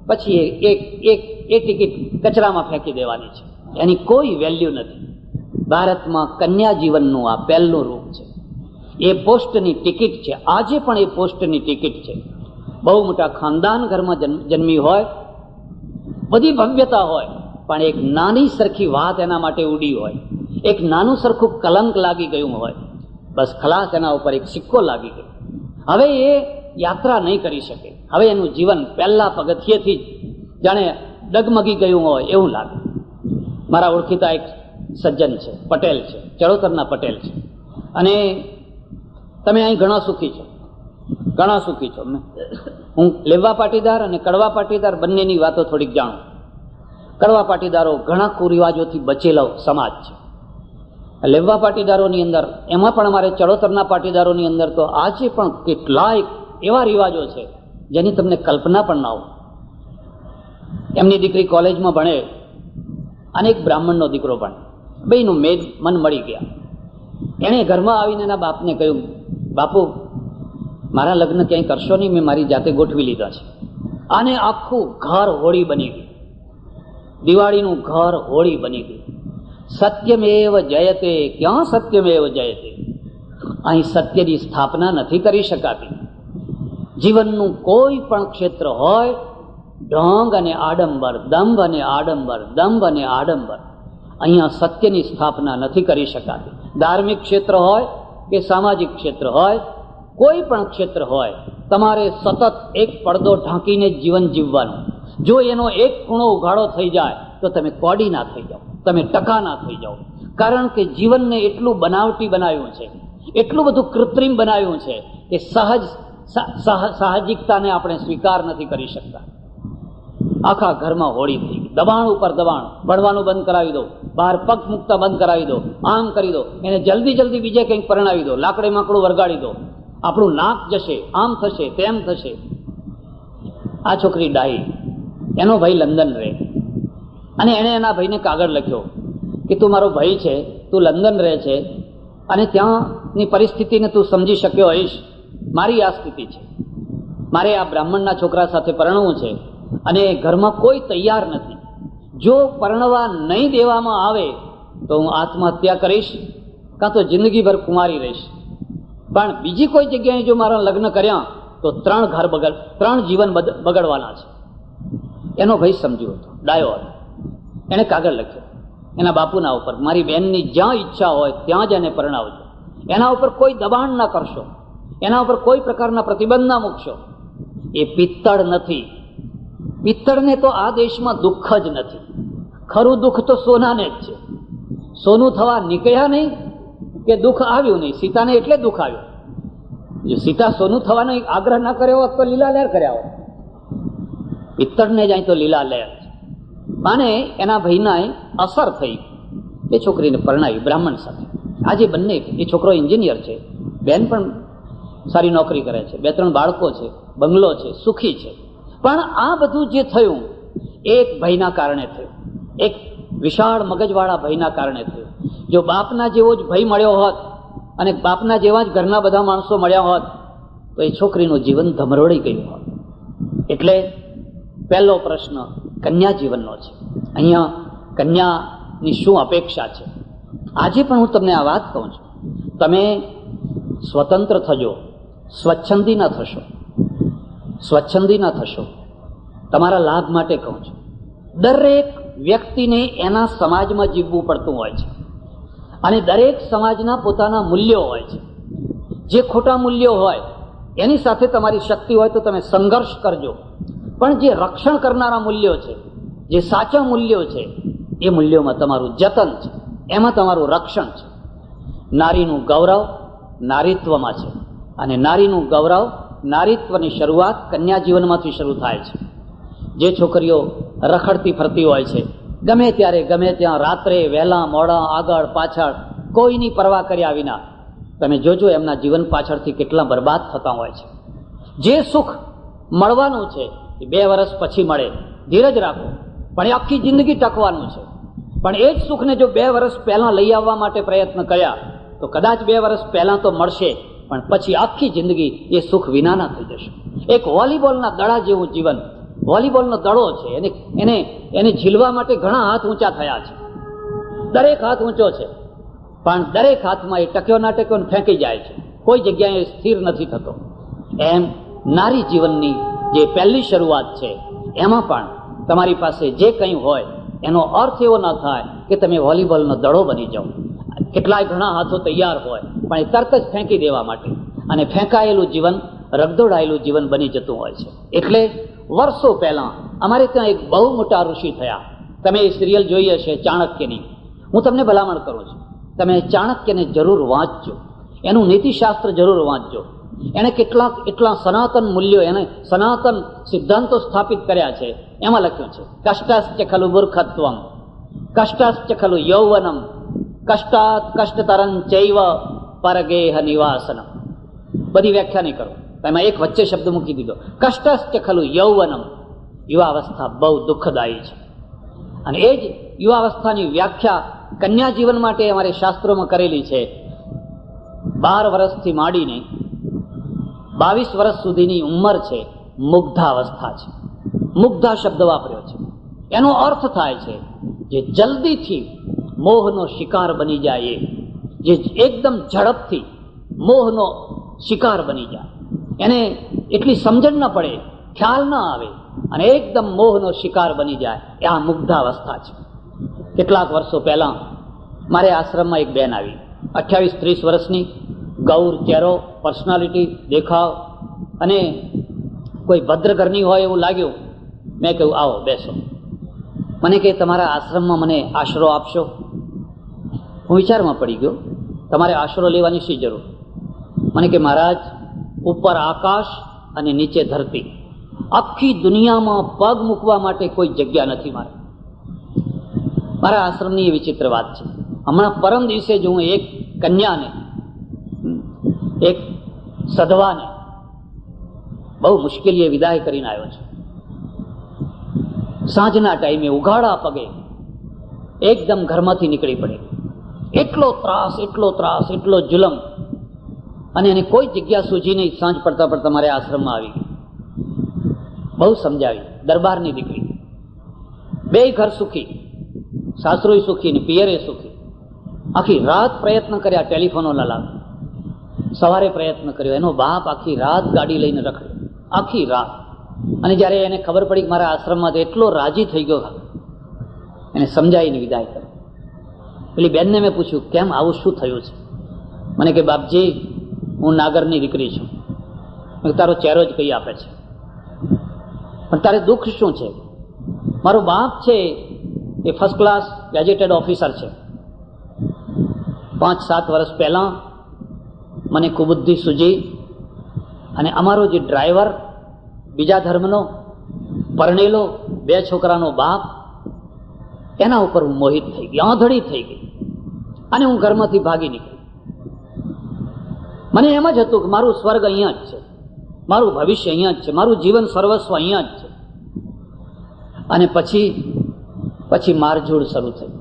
પછી એ ટિકિટ કચરામાં ફેંકી દેવાની છે. એની કોઈ વેલ્યુ નથી. ભારતમાં કન્યા જીવનનું આ પહેલું રૂપ છે. એ પોસ્ટની ટિકિટ છે. આજે પણ એ પોસ્ટની ટિકિટ છે. બહુ મોટા ખાનદાન ઘરમાં જન્મી હોય, બધી ભવ્યતા હોય, પણ એક નાની સરખી વાત એના માટે ઉડી હોય, એક નાનું સરખું કલંક લાગી ગયું હોય, બસ ખલાસ, એના ઉપર એક સિક્કો લાગી ગયો. હવે એ યાત્રા નહીં કરી શકે. હવે એનું જીવન પહેલા પગથિયેથી જાણે ડગમગી ગયું હોય એવું લાગે. મારા ઓળખીતા એક સજ્જન છે, પટેલ છે, ચડોતરના પટેલ છે, અને તમે અહીં ઘણા સુખી છો. હું લેવા પાટીદાર અને કડવા પાટીદાર બંનેની વાતો થોડીક જાણું. કડવા પાટીદારો ઘણા કુરિવાજોથી બચેલો સમાજ છે. લેવા પાટીદારોની અંદર, એમાં પણ અમારે ચડોતરના પાટીદારોની અંદર તો આજે પણ કેટલાય એવા રિવાજો છે જેની તમને કલ્પના પણ ના હોય. એમની દીકરી કોલેજમાં ભણે અને એક બ્રાહ્મણનો દીકરો ભણે. બેયનું મન મળી ગયા. એણે ઘરમાં આવીને એના બાપને કહ્યું, બાપુ, મારા લગ્ન ક્યાંય કરશો નહીં, મેં મારી જાતે ગોઠવી લીધા છે. આને આખું ઘર હોળી બની ગયું. દિવાળીનું ઘર હોળી બની ગયું. સત્યમેવ જયતે, ક્યાં સત્યમેવ જયતે? અહીં સત્યની સ્થાપના નથી કરી શકાતી. જીવનનું કોઈ પણ ક્ષેત્ર હોય, ઢોંગ અને આડંબર, દંભ અને આડંબર, દંભ અને આડંબર, અહીંયા સત્યની સ્થાપના નથી કરી શકાતી. ધાર્મિક ક્ષેત્ર હોય કે સામાજિક ક્ષેત્ર હોય, કોઈ પણ ક્ષેત્ર હોય, તમારે સતત એક પડદો ઢાંકીને જીવન જીવવાનું. જો એનો એક ખૂણો ઉઘાડો થઈ જાય તો તમે કોડી ના થઈ જાઓ, તમે ટકા ના થઈ જાઓ. કારણ કે જીવનને એટલું બનાવટી બનાવ્યું છે, એટલું બધું કૃત્રિમ બનાવ્યું છે કે સાહજિકતાને આપણે સ્વીકાર નથી કરી શકતા. આખા ઘરમાં હોળી થઈ ગઈ. દબાણ ઉપર દબાણ. ભણવાનું બંધ કરાવી દો, બહાર પગ મૂકતા બંધ કરાવી દો, આમ કરી દો, એને જલ્દી બીજે કંઈક પરણાવી દો, લાકડે માકડું વરગાડી દો, આપણું નાક જશે, આમ થશે, તેમ થશે. આ છોકરી ડાહી, એનો ભાઈ લંડન રહે, અને એણે એના ભાઈને કાગળ લખ્યો કે તું મારો ભાઈ છે, તું લંડન રહે છે અને ત્યાંની પરિસ્થિતિને તું સમજી શક્યો હોઈશ. મારી આ સ્થિતિ છે, મારે આ બ્રાહ્મણના છોકરા સાથે પરણવું છે અને ઘરમાં કોઈ તૈયાર નથી. જો પરણવા નહીં દેવામાં આવે તો હું આત્મહત્યા કરીશ, કાં તો જિંદગીભર કુંવારી રહીશ. પણ બીજી કોઈ જગ્યાએ જો મારા લગ્ન કર્યા તો 3 જીવન બગડવાના છે. એનો ભાઈ સમજ્યો હતો, ડાયો હતો. એણે કાગળ લખ્યો એના બાપુના ઉપર, મારી બહેનની જ્યાં ઈચ્છા હોય ત્યાં જ એને પરણાવજો. એના ઉપર કોઈ દબાણ ના કરશો, એના ઉપર કોઈ પ્રકારના પ્રતિબંધ ના મૂકશો. એ પિત્તળ નથી. પિત્તળને તો આ દેશમાં દુઃખ જ નથી. ખરું દુઃખ તો સોનાને જ છે. સોનું થવા નીકળ્યા નહીં કે દુઃખ આવ્યું નહીં. સીતાને એટલે દુઃખ આવ્યું. જો સીતા સોનું થવાનો આગ્રહ ના કર્યો હોત તો લીલા લહેર કર્યા હોત. પિત્તળને જાય તો લીલા લહેર. અને એના ભાઈના અસર થઈ, એ છોકરીને પરણાવી બ્રાહ્મણ સાથે. આજે બંને, એ છોકરો એન્જિનિયર છે, બેન પણ સારી નોકરી કરે છે, 2-3 બાળકો છે, બંગલો છે, સુખી છે. પણ આ બધું જે થયું એક ભાઈના કારણે થયું, એક વિશાળ મગજવાળા ભાઈના કારણે થયું. જો બાપના જેવો જ ભાઈ મળ્યો હોત અને બાપના જેવા જ ઘરના બધા માણસો મળ્યા હોત તો એ છોકરીનું જીવન ધમરોડી ગયું હોય. એટલે પહેલો પ્રશ્ન કન્યા જીવનનો છે. અહીંયા કન્યાની શું અપેક્ષા છે? આજે પણ હું તમને આ વાત કહું છું, તમે સ્વતંત્ર થજો, સ્વચ્છંદી ન થશો, સ્વચ્છંદી ન થશો. તમારા લાભ માટે કહું છું. દરેક વ્યક્તિને એના સમાજમાં જીવવું પડતું હોય છે અને દરેક સમાજના પોતાના મૂલ્યો હોય છે. જે ખોટા મૂલ્યો હોય એની સાથે તમારી શક્તિ હોય તો તમે સંઘર્ષ કરજો, પણ જે રક્ષણ કરનારા મૂલ્યો છે, જે સાચા મૂલ્યો છે, એ મૂલ્યોમાં તમારું જતન છે, એમાં તમારું રક્ષણ છે. નારીનું ગૌરવ નારીત્વમાં છે અને નારીનું ગૌરવ, નારીત્વની શરૂઆત કન્યા જીવનમાંથી શરૂ થાય છે. જે છોકરીઓ રખડતી ફરતી હોય છે, ગમે ત્યારે ગમે ત્યાં રાત્રે વહેલા મોડા આગળ પાછળ કોઈની પરવા કર્યા વિના, તમે જોજો એમના જીવન પાછળથી કેટલા બરબાદ થતા હોય છે. જે સુખ મળવાનું છે એ 2 વર્ષ પછી મળે, ધીરજ રાખો, પણ એ આખી જિંદગી ટકવાનું છે. પણ એ જ સુખને જો 2 વર્ષ પહેલા લઈ આવવા માટે પ્રયત્ન કર્યા તો કદાચ 2 વર્ષ પહેલા તો મળશે, પણ પછી આખી જિંદગી એ સુખ વિનાના થઈ જશે. એક વોલીબોલના દડા જેવું જીવન, વોલીબોલનો દડો છે, એને ઝીલવા માટે ઘણા હાથ ઊંચા થયા છે, દરેક હાથ ઊંચો છે, પણ દરેક હાથમાં એ ટક્યો ના ટક્યો ફેંકી જાય છે, કોઈ જગ્યાએ સ્થિર નથી થતો. એમ નારી જીવનની જે પહેલી શરૂઆત છે એમાં પણ તમારી પાસે જે કંઈ હોય એનો અર્થ એવો ન થાય કે તમે વોલીબોલનો દડો બની જાઓ. કેટલાય ઘણા હાથો તૈયાર હોય પણ એ તરત જ ફેંકી દેવા માટે, અને ફેંકાયેલું જીવન રગદોડાયેલું જીવન બની જતું હોય છે. એટલે વર્ષો પહેલા અમારે ત્યાં એક બહુ મોટા ઋષિ થયા. તમે એ સિરિયલ જોઈ હશે ચાણક્યની. હું તમને ભલામણ કરું છું, તમે ચાણક્યને જરૂર વાંચજો, એનું નીતિશાસ્ત્ર જરૂર વાંચજો. એણે કેટલાક એટલા સનાતન મૂલ્યો, એને સનાતન સિદ્ધાંતો સ્થાપિત કર્યા છે. એમાં લખ્યું છે કષ્ટાશ્ચ ખલુ મૂર્ખત્વમ, કષ્ટાશ્ચ ખલુ યૌવનમ, કષ્ટાત કષ્ટતરં ચૈવ પરગેહ નિવાસનમ. બધી વ્યાખ્યા નહીં કરો, એમાં એક વચ્ચે શબ્દ મૂકી દીધો, કષ્ટાશ્ચ ખલુ યૌવનમ. યુવાવસ્થા બહુ દુઃખદાયી છે, અને એ જ યુવાવસ્થાની વ્યાખ્યા કન્યા જીવન માટે અમારે શાસ્ત્રોમાં કરેલી છે. 12 વર્ષથી માંડીને 22 વર્ષ સુધીની ઉંમર છે મુગ્ધાવસ્થા છે. મુગ્ધા શબ્દ વાપર્યો છે. એનો અર્થ થાય છે જે જલ્દીથી મોહનો શિકાર બની જાય, જે એકદમ ઝડપથી મોહનો શિકાર બની જાય, એને એટલી સમજણ ન પડે, ખ્યાલ ન આવે અને એકદમ મોહનો શિકાર બની જાય, એ આ મુગ્ધાવસ્થા છે. કેટલાક વર્ષો પહેલા મારે આશ્રમમાં એક બેન આવી, 28-30 વર્ષની, ગૌર ચહેરો, પર્સનાલિટી, દેખાવ, અને કોઈ ભદ્ર ઘરની હોય એવું લાગ્યું. મેં કહ્યું આવો બેસો. મને કહે તમારા આશ્રમમાં મને આશરો આપશો? હું વિચારમાં પડી ગયો, તમારે આશરો લેવાની શી જરૂર? મને કે મહારાજ, ઉપર આકાશ અને નીચે ધરતી, આખી દુનિયામાં પગ મૂકવા માટે કોઈ જગ્યા નથી મારા આશ્રમની એ વિચિત્ર વાત છે. હમણાં પરમ દિવસે જ હું એક કન્યાને, એક સધવાને બહુ મુશ્કેલીએ વિદાય કરીને આવ્યો છું. સાંજના ટાઈમે ઉઘાડા પગે એકદમ ઘરમાંથી નીકળી પડે. એટલો ત્રાસ, એટલો જુલમ, અને એને કોઈ જગ્યા સૂજી નહીં. સાંજ પડતા પડતા મારે આશ્રમમાં આવી ગઈ. બહુ સમજાવી, દરબારની દીકરી, 2 ઘર સુખી, સાસરોય સુખી ને પિયરે સુખી. આખી રાત પ્રયત્ન કર્યા, ટેલિફોનો ન લાગે. સવારે પ્રયત્ન કર્યો, એનો બાપ આખી રાત ગાડી લઈને રખડ્યો, આખી રાત. અને જ્યારે એને ખબર પડી કે મારા આશ્રમમાં, તો એટલો રાજી થઈ ગયો, એને સમજાવીને વિદાય કરી. પેલી બેનને મેં પૂછ્યું કેમ આવું શું થયું છે? મને કે બાપજી, હું નાગરની દીકરી છું. તારો ચહેરો જ કઈ આપે છે, પણ તારે દુઃખ શું છે? મારો બાપ છે એ ફર્સ્ટ ક્લાસ ગેજેટેડ ઓફિસર છે. 5-7 વર્ષ પહેલા મને કુબુદ્ધિ સૂજી, અને અમારો જે ડ્રાઈવર, બીજા ધર્મનો, પરણેલો, 2 છોકરાનો બાપ, એના ઉપર હું મોહિત થઈ ગઈ, આંધળી થઈ ગઈ, અને હું ઘરમાંથી ભાગી નીકળી. મને એમ જ હતું કે મારું સ્વર્ગ અહીંયા જ છે, મારું ભવિષ્ય અહીંયા જ છે, મારું જીવન સર્વસ્વ અહીંયા જ છે. અને પછી મારઝૂડ શરૂ થઈ.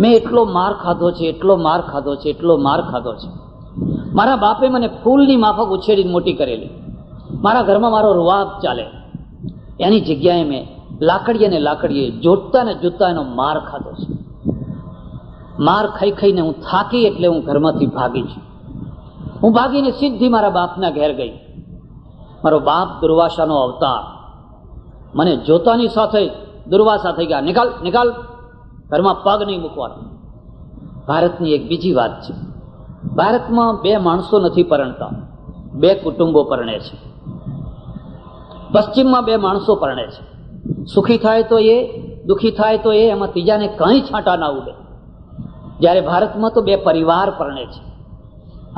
મેં એટલો માર ખાધો છે, એટલો માર ખાધો છે, એટલો માર ખાધો છે. મારા બાપે મને ફૂલની માફક ઉછેરીને મોટી કરેલી. મારા ઘરમાં મારો રૂવાબ ચાલે. એની જગ્યાએ મેં લાકડીએ ને લાકડીએ, જોતતા ને જોતતા એનો માર ખાધો છે. માર ખાઈ ખાઈને હું થાકી એટલે હું ઘરમાંથી ભાગી છું. હું ભાગીને સીધી મારા બાપના ઘેર ગઈ. મારો બાપ દુર્વાસાનો અવતાર. મને જોતાની સાથે દુર્વાસા થઈ ગયા, નિકાલ નિકાલ, ઘરમાં પગ નહીં મૂકવાનો. ભારતની એક બીજી વાત છે, ભારતમાં બે માણસો નથી પરણતા, બે કુટુંબો પરણે છે. પશ્ચિમમાં બે માણસો પરણે છે, સુખી થાય તો એ, દુઃખી થાય તો એ, એમાં ત્રીજાને કંઈ છાંટા ના ઉડે. જ્યારે ભારતમાં તો બે પરિવાર પરણે છે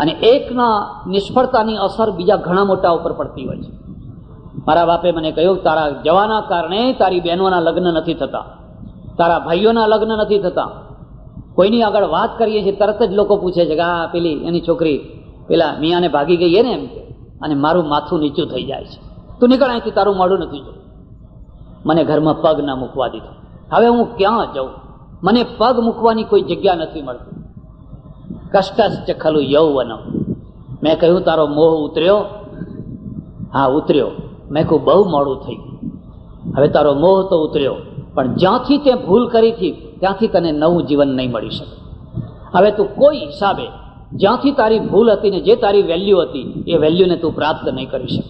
અને એકના નિષ્ફળતાની અસર બીજા ઘણા મોટા ઉપર પડતી હોય છે. મારા બાપે મને કહ્યું, તારા જવાના કારણે તારી બહેનોના લગ્ન નથી થતા, તારા ભાઈઓના લગ્ન નથી થતા. કોઈની આગળ વાત કરીએ છીએ તરત જ લોકો પૂછે છે કે આ પેલી એની છોકરી પેલા મિયાને ભાગી ગઈ છે ને, એમ કે, અને મારું માથું નીચું થઈ જાય છે. તું નીકળ અહીંથી, તારું મોઢું નથી જોયું. મને ઘરમાં પગ ના મૂકવા દીધો. હવે હું ક્યાં જાઉં? મને પગ મૂકવાની કોઈ જગ્યા નથી મળતી. કષ્ટશ્ચ ખલુ યૌવનમ. મેં કહ્યું, તારો મોહ ઉતર્યો? હા, ઉતર્યો. મેં કહ્યું, બહુ મોડું થઈ ગયું. હવે તારો મોહ તો ઉતર્યો, પણ જ્યાંથી તે ભૂલ કરી હતી ત્યાંથી તને નવું જીવન નહીં મળી શકે. હવે તું કોઈ હિસાબે જ્યાંથી તારી ભૂલ હતી ને જે તારી વેલ્યુ હતી એ વેલ્યુને તું પ્રાપ્ત નહીં કરી શકે.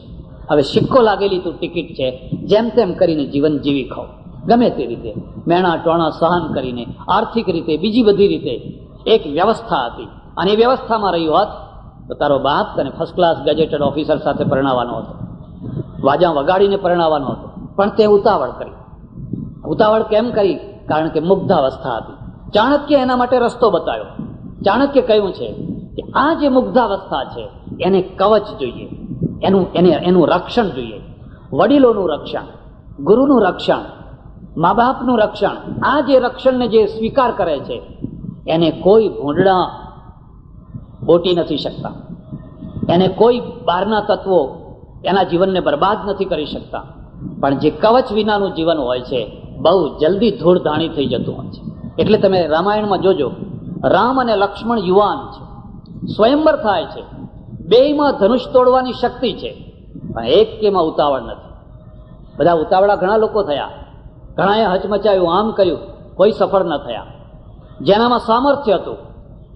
હવે સિક્કો લાગેલી તું ટિકિટ છે, જેમ તેમ કરીને જીવન જીવી ખાવ, ગમે તે રીતે મેણા ટોણા સહન કરીને, આર્થિક રીતે, બીજી બધી રીતે એક વ્યવસ્થા હતી. અને એ વ્યવસ્થામાં રહ્યું હોત તો તારો બાપ તને ફર્સ્ટ ક્લાસ ગેજેટેડ ઓફિસર સાથે પરણાવવાનો હતો, વાજા વગાડીને પરણાવવાનો હતો. પણ તે ઉતાવળ કરી. ઉતાવળ કેમ કરી? કારણ કે મુગ્ધાવસ્થા હતી. ચાણક્ય એના માટે રસ્તો બતાવ્યો. ચાણક્ય કહ્યું છે કે આ જે મુગ્ધાવસ્થા છે એને કવચ જોઈએ, એનું રક્ષણ જોઈએ. વડીલોનું રક્ષણ, ગુરુનું રક્ષણ, મા બાપનું રક્ષણ. આ જે રક્ષણને જે સ્વીકાર કરે છે એને કોઈ ભૂંડડા બોટી નથી શકતા, એને કોઈ બહારના તત્વો એના જીવનને બરબાદ નથી કરી શકતા. પણ જે કવચ વિનાનું જીવન હોય છે બહુ જલ્દી ધૂળધાણી થઈ જતું હોય છે. એટલે તમે રામાયણમાં જોજો, રામ અને લક્ષ્મણ યુવાન છે, સ્વયંવર થાય છે, બેયમાં ધનુષ તોડવાની શક્તિ છે, પણ એક કેમાં ઉતાવળ નથી. બધા ઉતાવળા ઘણા લોકો થયા, ઘણાએ હચમચાયું, આમ કર્યું, કોઈ સફળ ન થયા. જેનામાં સામર્થ્ય હતું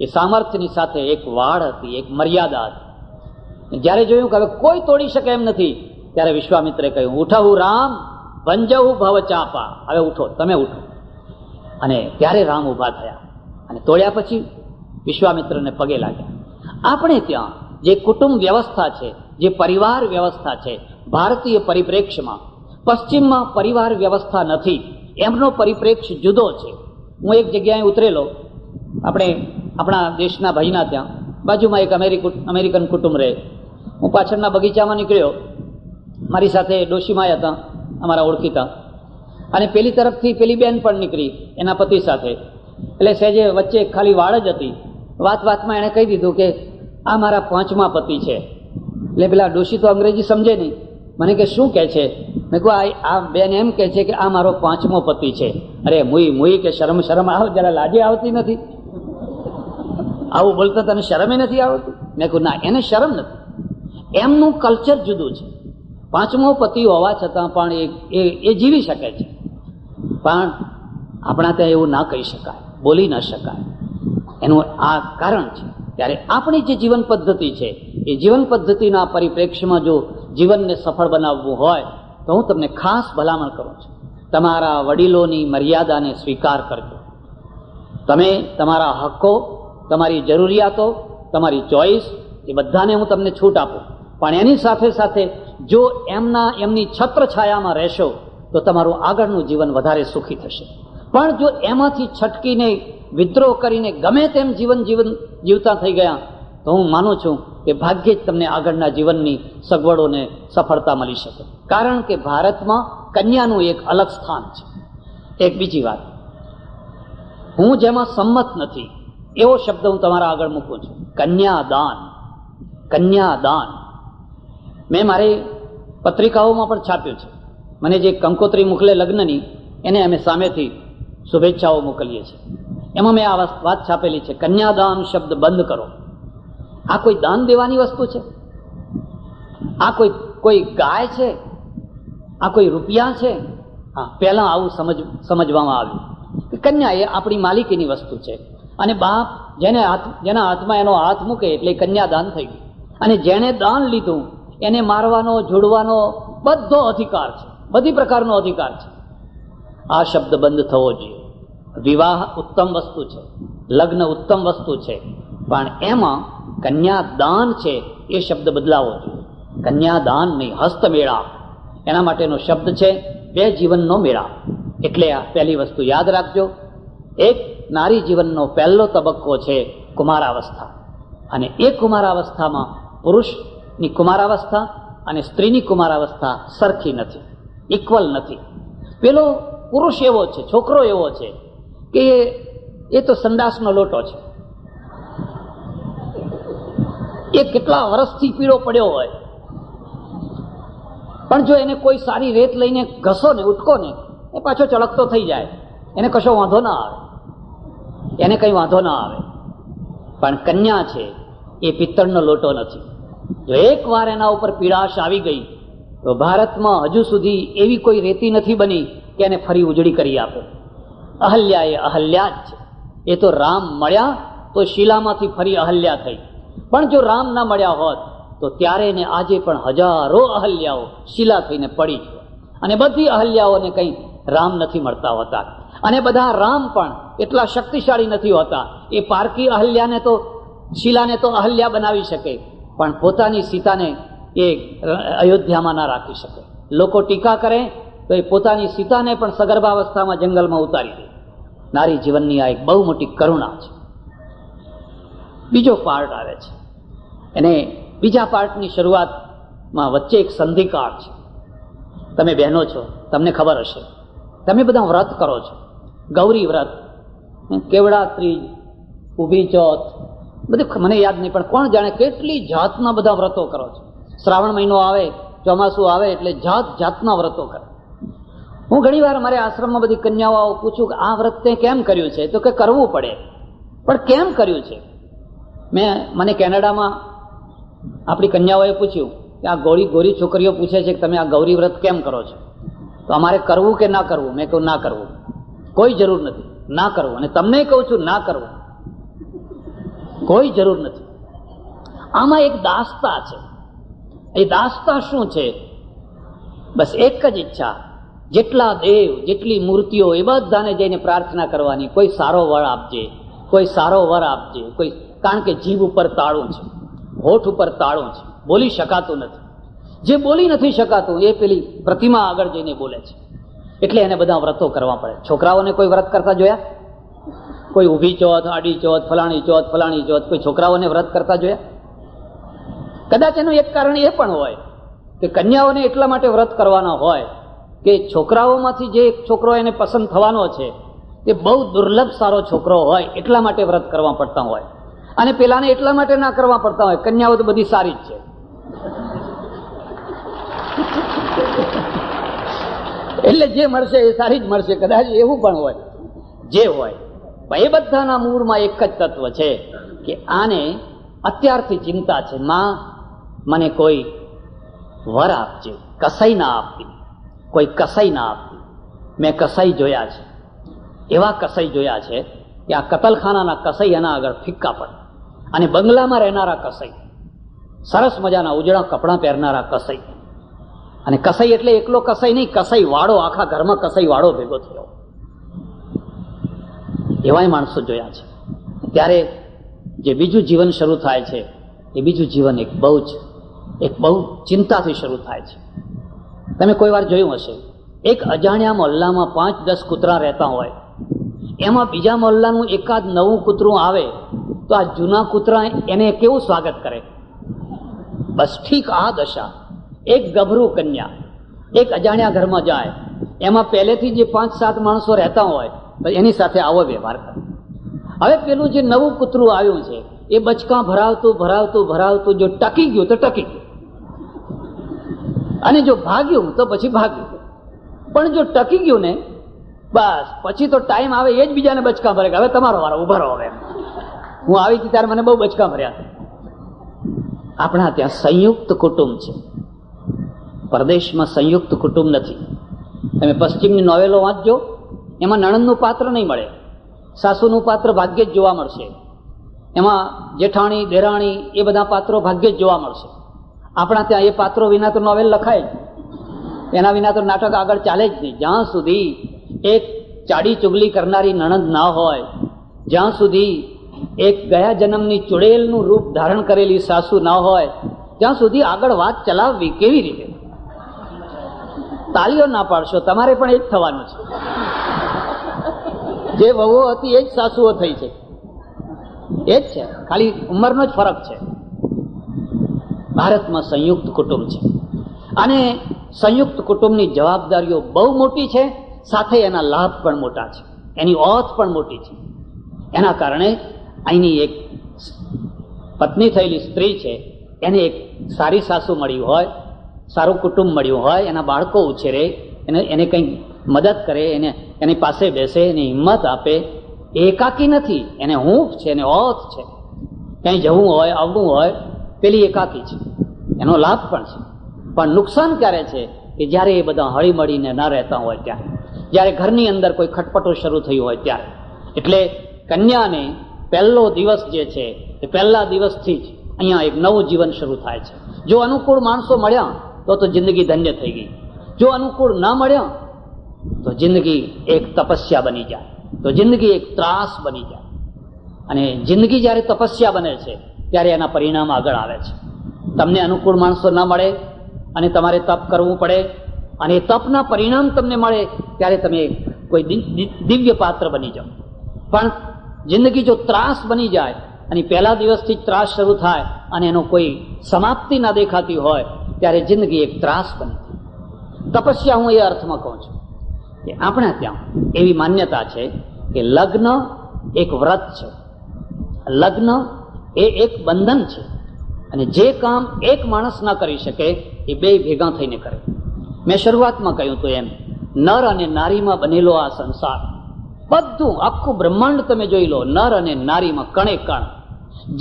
એ સામર્થ્યની સાથે એક વાડ હતી, એક મર્યાદા હતી. જ્યારે જોયું કે હવે કોઈ તોડી શકે એમ નથી, ત્યારે વિશ્વામિત્રે કહ્યું, ઉઠવું રામ, ભંજવું ભવ ચાપા. હવે ઉઠો, તમે ઉઠો. અને ત્યારે રામ ઊભા થયા અને તોડ્યા પછી વિશ્વામિત્રને પગે લાગ્યા. આપણે ત્યાં જે કુટુંબ વ્યવસ્થા છે, જે પરિવાર વ્યવસ્થા છે, ભારતીય પરિપ્રેક્ષ્યમાં, પશ્ચિમમાં પરિવાર વ્યવસ્થા નથી, એમનો પરિપ્રેક્ષ્ય જુદો છે. હું એક જગ્યાએ ઉતરેલો, આપણે આપણા દેશના ભાઈના ત્યાં બાજુમાં એક અમેરિકન કુટુંબ રહે. હું પાછળના બગીચામાં નીકળ્યો, મારી સાથે ડોશીમાય હતા, અમારા ઓળખીતા, અને પેલી તરફથી પેલી બેન પણ નીકળી એના પતિ સાથે. એટલે સહેજે વચ્ચે ખાલી વાળ જ હતી. વાતમાં એણે કહી દીધું કે આ મારા 5મા પતિ છે. એટલે પેલા ડોશી તો અંગ્રેજી સમજે નહીં, મને કે શું કહે છે? મેં કહું આ બેન એમ કહે છે કે આ મારો 5મો પતિ છે. અરે મુઈ કે શરમ આવ, જરા લાજે આવતી નથી? આવું બોલતા તને શરમે નથી આવતી? મેં કહું ના, એને શરમ નથી, એમનું કલ્ચર જુદું છે. 5મો પતિ હોવા છતાં પણ એ જીવી શકે છે. પણ આપણા ત્યાં એવું ના કહી શકાય, બોલી ન શકાય. એનું આ કારણ છે. ત્યારે આપણી જે જીવન પદ્ધતિ છે એ જીવન પદ્ધતિના પરિપ્રેક્ષ્યમાં જો જીવનને સફળ બનાવવું હોય તો હું તમને ખાસ ભલામણ કરું છું, તમારા વડીલોની મર્યાદાને સ્વીકાર કરજો. તમે તમારા હક્કો, તમારી જરૂરિયાતો, તમારી ચોઈસ, એ બધાને હું તમને છૂટ આપું. પણ એની સાથે સાથે જો એમની છત્રછાયામાં રહેશો તો તમારું આગળનું જીવન વધારે સુખી થશે. પણ જો એમાંથી છટકીને, વિદ્રોહ કરીને ગમે તેમ જીવન જીવતા થઈ ગયા તો હું માનું છું કે ભાગ્યે જ તમને આગળના જીવનની સગવડોને સફળતા મળી શકે. કારણ કે ભારતમાં કન્યાનું એક અલગ સ્થાન છે. એક બીજી વાત, હું જેમાં સંમત નથી એવો શબ્દ હું તમારા આગળ મૂકું છું, કન્યાદાન. કન્યાદાન મેં મારી પત્રિકાઓમાં પણ છાપ્યું છે. મને જે કંકોત્રી મોકલે લગ્નની, એને અમે સામેથી શુભેચ્છાઓ મોકલીએ છીએ. એમાં મેં આ વાત છાપેલી છે, કન્યાદાન શબ્દ બંધ કરો. આ કોઈ દાન દેવાની વસ્તુ છે? આ કોઈ ગાય છે? આ કોઈ રૂપિયા છે? હા, પહેલા આવું સમજવામાં આવ્યું કે કન્યા એ આપણી માલિકીની વસ્તુ છે, અને બાપ જેના હાથમાં એનો હાથ મૂકે એટલે કન્યા દાન થઈ ગયું. અને જેણે દાન લીધું એને મારવાનો, જોડવાનો બધો અધિકાર છે, બધી પ્રકારનો અધિકાર છે. આ શબ્દ બંધ થવો જોઈએ. વિવાહ ઉત્તમ વસ્તુ છે, લગ્ન ઉત્તમ વસ્તુ છે, પણ એમાં કન્યા દાન છે એ શબ્દ બદલાવો જોઈએ. કન્યા દાન નહીં, હસ્તમેળાપ એના માટેનો શબ્દ છે, બે જીવનનો મેળાપ. એટલે આ પહેલી વસ્તુ યાદ રાખજો. એક નારી જીવનનો પહેલો તબક્કો છે કુમારાવસ્થા, અને એ કુમારાવસ્થામાં પુરુષની કુમારાવસ્થા અને સ્ત્રીની કુમારાવસ્થા સરખી નથી, ઇક્વલ નથી. પેલો પુરુષ એવો છે, છોકરો એવો છે કે એ તો સંડાસનો લોટો છે. એ કેટલા વર્ષથી પીળો પડ્યો હોય, પણ જો એને કોઈ સારી રેત લઈને ઘસો ને, ઉટકો ને, એ પાછો ચળકતો થઈ જાય, એને કશો વાંધો ના આવે, એને કઈ વાંધો ના આવે. પણ કન્યા છે એ પિત્તળનો લોટો નથી. જો એક વાર એના ઉપર પીળાશ આવી ગઈ તો ભારતમાં હજુ સુધી એવી કોઈ રેતી નથી બની કે એને ફરી ઉજળી કરી આપે. અહલ્યા એ અહલ્યા જ છે. એ તો રામ મળ્યા તો શીલામાંથી ફરી અહલ્યા થઈ, પણ જો રામ ના મળ્યા હોત તો ત્યારે ને આજે પણ હજારો અહલ્યાઓ શીલા થઈને પડી છે. અને બધી અહલ્યાઓને કંઈ રામ નથી મળતા હોતા, અને બધા રામ પણ એટલા શક્તિશાળી નથી હોતા. એ પારકી અહલ્યાને તો, શીલાને તો અહલ્યા બનાવી શકે, પણ પોતાની સીતાને એ અયોધ્યામાં ના રાખી શકે. લોકો ટીકા કરે તો એ પોતાની સીતાને પણ સગર્ભાવસ્થામાં જંગલમાં ઉતારી દે. નારી જીવનની આ એક બહુ મોટી કરુણા છે. બીજો પાર્ટ આવે છે, અને બીજા પાર્ટની શરૂઆતમાં વચ્ચે એક સંધિકાળ છે. તમે બહેનો છો, તમને ખબર હશે, તમે બધા વ્રત કરો છો, ગૌરી વ્રત, કેવડા ત્રીજ, ઊભી ચોથ, બધું મને યાદ નહીં, પણ કોણ જાણે કેટલી જાતના બધા વ્રતો કરો છો. શ્રાવણ મહિનો આવે, ચોમાસું આવે એટલે જાત જાતના વ્રતો કરે. હું ઘણી વાર મારે આશ્રમમાં બધી કન્યાઓ પૂછું કે આ વ્રત તે કેમ કર્યું છે, તો કે કરવું પડે. પણ કેમ કર્યું છે? મને કેનેડામાં આપણી કન્યાઓએ પૂછ્યું કે આ ગોરી છોકરીઓ પૂછે છે કે તમે આ ગૌરી વ્રત કેમ કરો છો, તો અમારે કરવું કે ના કરવું? મેં કહ્યું ના કરવું, કોઈ જરૂર નથી, ના કરવું. અને તમને કહું છું ના કરવું, કોઈ જરૂર નથી. આમાં એક દાસતા છે. એ દાસતા શું છે? બસ એક જ ઈચ્છા, જેટલા દેવ, જેટલી મૂર્તિઓ, એ બધાને જઈને પ્રાર્થના કરવાની, કોઈ સારો વર આપજે, કોઈ સારો વર આપજે, કોઈ, કારણ કે જીભ ઉપર તાળું છે, હોઠ ઉપર તાળું છે, બોલી શકાતું નથી. જે બોલી નથી શકાતું એ પેલી પ્રતિમા આગળ જઈને બોલે છે. એટલે એને બધા વ્રતો કરવા પડે. છોકરાઓને કોઈ વ્રત કરતા જોયા? કોઈ ઊભી ચોથ, આડી ચોથ, ફલાણી ચોથ, ફલાણી ચોથ, કોઈ છોકરાઓને વ્રત કરતા જોયા? કદાચ એનું એક કારણ એ પણ હોય કે કન્યાઓને એટલા માટે વ્રત કરવાના હોય કે છોકરાઓમાંથી જે એક છોકરો એને પસંદ થવાનો છે તે બહુ દુર્લભ સારો છોકરો હોય, એટલા માટે વ્રત કરવા પડતા હોય. અને પેલાને એટલા માટે ના કરવા પડતા હોય, કન્યાઓ તો બધી સારી જ છે. એટલે જે મળશે એ સારી જ મળશે, કદાચ એવું પણ હોય, જે હોય. પણ એ બધાના મૂળમાં એક જ તત્વ છે કે આને અત્યારથી ચિંતા છે, માં મને કોઈ વર આપજે, કસાઈ ના આપતી, કોઈ કસાઈ ના આપતી. મેં કસાઈ જોયા છે, એવા કસાઈ જોયા છે કે આ કતલખાનાના કસાઈ એના આગળ ફિક્કા પડે. અને બંગલામાં રહેનારા કસાઈ, સરસ મજાના ઉજળા કપડાં પહેરનારા કસાઈ. અને કસાઈ એટલે એકલો કસાઈ નહીં, કસાઈ વાળો, આખા ઘરમાં કસાઈ વાળો ભેગો થયો, એવાય માણસો જોયા છે. ત્યારે જે બીજું જીવન શરૂ થાય છે એ બીજું જીવન એક બહુ ચિંતાથી શરૂ થાય છે. તમે કોઈ વાર જોયું હશે, એક અજાણ્યા મોહલ્લામાં 5-10 કૂતરા રહેતા હોય, એમાં બીજા મોહલ્લાનું એકાદ નવું કૂતરું આવે તો આ જૂના કૂતરા એને કેવું સ્વાગત કરે? બસ ઠીક આ દશા. એક ગભરું કન્યા એક અજાણ્યા ઘરમાં જાય, એમાં પહેલેથી જે 5-7 માણસો રહેતા હોય તો એની સાથે આવો વ્યવહાર કરે. હવે પેલું જે નવું કૂતરું આવ્યું છે એ બચકા ભરાવતું જો ટકી ગયું તો ટકી ગયું, અને જો ભાગ્યું તો પછી ભાગ્યું. પણ જો ટકી ગયું ને, બસ પછી તો ટાઈમ આવે એ જ બીજાને બચકા ભરે, હવે તમારો વારો, ઉભા રહો. હવે હું આવી હતી ત્યારે મને બહુ બચકા ભર્યા હતા. આપણા ત્યાં સંયુક્ત કુટુંબ છે, પરદેશમાં સંયુક્ત કુટુંબ નથી. તમે પશ્ચિમની નોવેલો વાંચજો, એમાં નણંદનું પાત્ર નહીં મળે, સાસુનું પાત્ર ભાગ્યે જ જોવા મળશે. એમાં જેઠાણી, દેરાણી એ બધા પાત્રો ભાગ્યે જ જોવા મળશે. આપણા ત્યાં એ પાત્રો વિના તો નોવેલ લખાય જ, એના વિના તો નાટક આગળ ચાલે જ નહીં. જ્યાં સુધી એક ચાડી ચુગલી કરનારી નણંદ ના હોય, જ્યાં સુધી એક ગયા જન્મની ચુડેલનું રૂપ ધારણ કરેલી સાસુ ના હોય, ત્યાં સુધી આગળ વાત ચલાવવી કેવી રીતે? તાળીઓ ના પાડશો, તમારે પણ એ જ થવાનું છે. જે વહુઓ હતી એ જ સાસુઓ થઈ છે, એ જ છે, ખાલી ઉંમરનો જ ફરક છે. ભારતમાં સંયુક્ત કુટુંબ છે અને સંયુક્ત કુટુંબની જવાબદારીઓ બહુ મોટી છે, સાથે એના લાભ પણ મોટા છે, એની ઓથ પણ મોટી છે. એના કારણે અહીંની એક પત્ની થયેલી સ્ત્રી છે, એને એક સારી સાસુ મળી હોય, સારું કુટુંબ મળ્યું હોય, એના બાળકો ઉછેરે, એને કંઈક મદદ કરે, એની પાસે બેસે, એની હિંમત આપે. એ એકાકી નથી, એને હૂંફ છે, એને ઓથ છે. ક્યાંય જવું હોય, આવવું હોય, પેલી એકાકી છે, એનો લાભ પણ છે. પણ નુકસાન ક્યારે છે કે જ્યારે એ બધા હળી મળીને ના રહેતા હોય ત્યારે, જ્યારે ઘરની અંદર કોઈ ખટપટો શરૂ થયું હોય ત્યારે. એટલે કન્યાને પહેલો દિવસ જે છે એ પહેલા દિવસથી જ અહીંયા એક નવું જીવન શરૂ થાય છે. જો અનુકૂળ માણસો મળ્યા તો જિંદગી ધન્ય થઈ ગઈ. જો અનુકૂળ ના મળ્યા તો જિંદગી એક તપસ્યા બની જાય, તો જિંદગી એક ત્રાસ બની જાય. અને જિંદગી જ્યારે તપસ્યા બને છે ત્યારે એના પરિણામ આગળ આવે છે. તમને અનુકૂળ માણસો ના મળે અને તમારે તપ કરવું પડે, અને તપના પરિણામ તમને મળે ત્યારે તમે કોઈ દિવ્ય પાત્ર બની જાઓ. પણ જિંદગી જો ત્રાસ બની જાય અને પહેલા દિવસથી જ ત્રાસ શરૂ થાય અને એનો કોઈ સમાપ્તિ ના દેખાતી હોય ત્યારે જિંદગી એક ત્રાસ બની જાય. તપસ્યા હું એ અર્થમાં કહું છું કે આપણા ત્યાં એવી માન્યતા છે કે લગ્ન એક વ્રત છે, લગ્ન એ એક બંધન છે, અને જે કામ એક માણસ ના કરી શકે એ બે ભેગા થઈને કરે. મેં શરૂઆતમાં કહ્યું હતું એમ, નર અને નારીમાં બનેલો આ સંસાર, બધું આખું બ્રહ્માંડ તમે જોઈ લો, નર અને નારીમાં કણે કણ.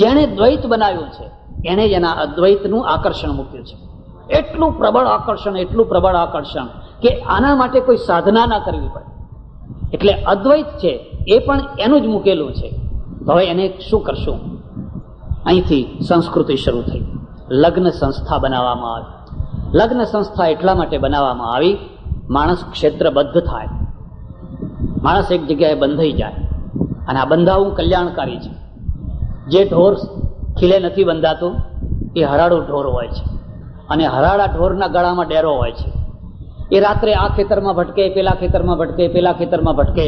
જેણે દ્વૈત બનાવ્યું છે એને જ એના અદ્વૈતનું આકર્ષણ મૂક્યું છે. એટલું પ્રબળ આકર્ષણ, એટલું પ્રબળ આકર્ષણ કે આના માટે કોઈ સાધના ના કરવી પડે. એટલે અદ્વૈત છે એ પણ એનું જ મૂકેલું છે. હવે એને શું કરશું? અહીંથી સંસ્કૃતિ શરૂ થઈ, લગ્ન સંસ્થા બનાવવામાં આવી. લગ્ન સંસ્થા એટલા માટે બનાવવામાં આવી, માણસ ક્ષેત્રબદ્ધ થાય, માણસ એક જગ્યાએ બંધાઈ જાય. અને આ બંધાવું કલ્યાણકારી છે. જે ઢોર ખીલે નથી બંધાતું એ હરાળું ઢોર હોય છે, અને હરાળા ઢોરના ગળામાં ડેરો હોય છે. એ રાત્રે આ ખેતરમાં ભટકે, પેલા ખેતરમાં ભટકે, પેલા ખેતરમાં ભટકે,